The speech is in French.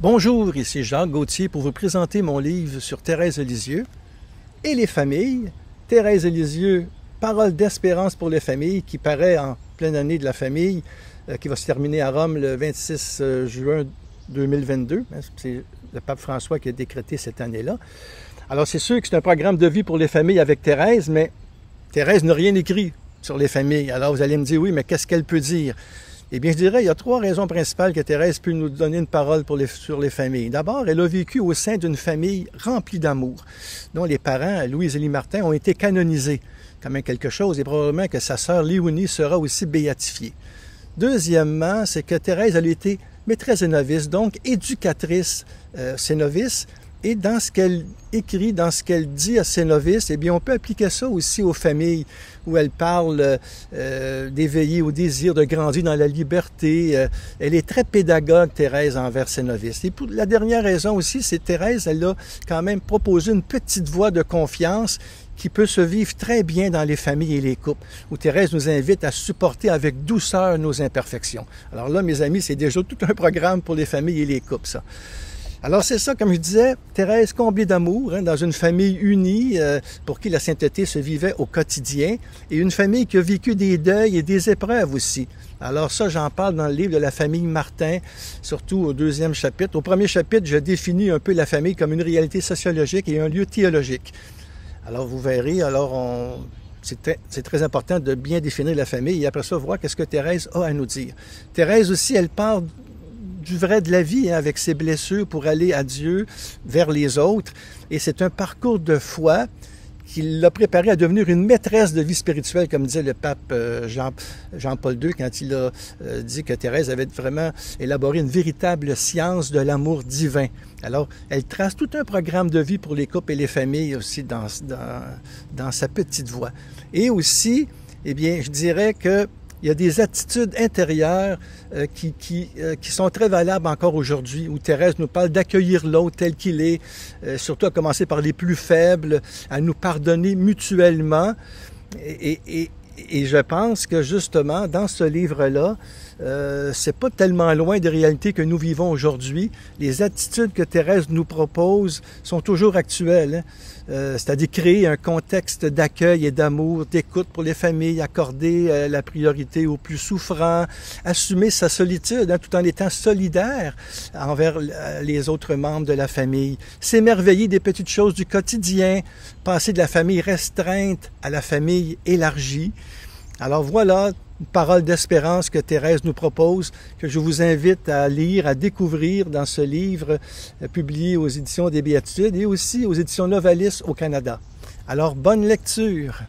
Bonjour, ici Jacques Gauthier pour vous présenter mon livre sur Thérèse de Lisieux et les familles. Thérèse de Lisieux, Parole d'espérance pour les familles, qui paraît en pleine année de la famille, qui va se terminer à Rome le 26 juin 2022. C'est le pape François qui a décrété cette année-là. Alors c'est sûr que c'est un programme de vie pour les familles avec Thérèse, mais Thérèse n'a rien écrit sur les familles. Alors vous allez me dire, oui, mais qu'est-ce qu'elle peut dire? Eh bien, je dirais, il y a trois raisons principales que Thérèse peut nous donner une parole sur les familles. D'abord, elle a vécu au sein d'une famille remplie d'amour, dont les parents, Louise et Élie Martin, ont été canonisés, comme quelque chose, et probablement que sa sœur Léonie sera aussi béatifiée. Deuxièmement, c'est que Thérèse, elle a été maîtresse et novice, donc éducatrice ses novices, et dans ce qu'elle écrit, dans ce qu'elle dit à ses novices, eh bien, on peut appliquer ça aussi aux familles où elle parle d'éveiller au désir de grandir dans la liberté. Elle est très pédagogue, Thérèse, envers ses novices. Et pour la dernière raison aussi, c'est Thérèse, elle a quand même proposé une petite voie de confiance qui peut se vivre très bien dans les familles et les couples, où Thérèse nous invite à supporter avec douceur nos imperfections. Alors là, mes amis, c'est déjà tout un programme pour les familles et les couples, ça. Alors c'est ça, comme je disais, Thérèse comblée d'amour, dans une famille unie pour qui la sainteté se vivait au quotidien, et une famille qui a vécu des deuils et des épreuves aussi. Alors ça, j'en parle dans le livre de la famille Martin, surtout au deuxième chapitre. Au premier chapitre, je définis un peu la famille comme une réalité sociologique et un lieu théologique. Alors vous verrez, c'est très important de bien définir la famille et après ça, voir qu'est-ce que Thérèse a à nous dire. Thérèse aussi, elle parle du vrai de la vie, avec ses blessures pour aller à Dieu, vers les autres. Et c'est un parcours de foi qui l'a préparé à devenir une maîtresse de vie spirituelle, comme disait le pape Jean-Paul II, quand il a dit que Thérèse avait vraiment élaboré une véritable science de l'amour divin. Alors, elle trace tout un programme de vie pour les couples et les familles aussi dans sa petite voix. Et aussi, eh bien, je dirais que il y a des attitudes intérieures qui sont très valables encore aujourd'hui, où Thérèse nous parle d'accueillir l'autre tel qu'il est, surtout à commencer par les plus faibles, à nous pardonner mutuellement. Et je pense que justement, dans ce livre-là, c'est pas tellement loin des réalités que nous vivons aujourd'hui. Les attitudes que Thérèse nous propose sont toujours actuelles, c'est-à-dire créer un contexte d'accueil et d'amour, d'écoute pour les familles, accorder la priorité aux plus souffrants, assumer sa solitude tout en étant solidaire envers les autres membres de la famille, s'émerveiller des petites choses du quotidien, passer de la famille restreinte à la famille élargie. Alors voilà, une parole d'espérance que Thérèse nous propose, que je vous invite à lire, à découvrir dans ce livre publié aux éditions des Béatitudes et aussi aux éditions Novalis au Canada. Alors, bonne lecture!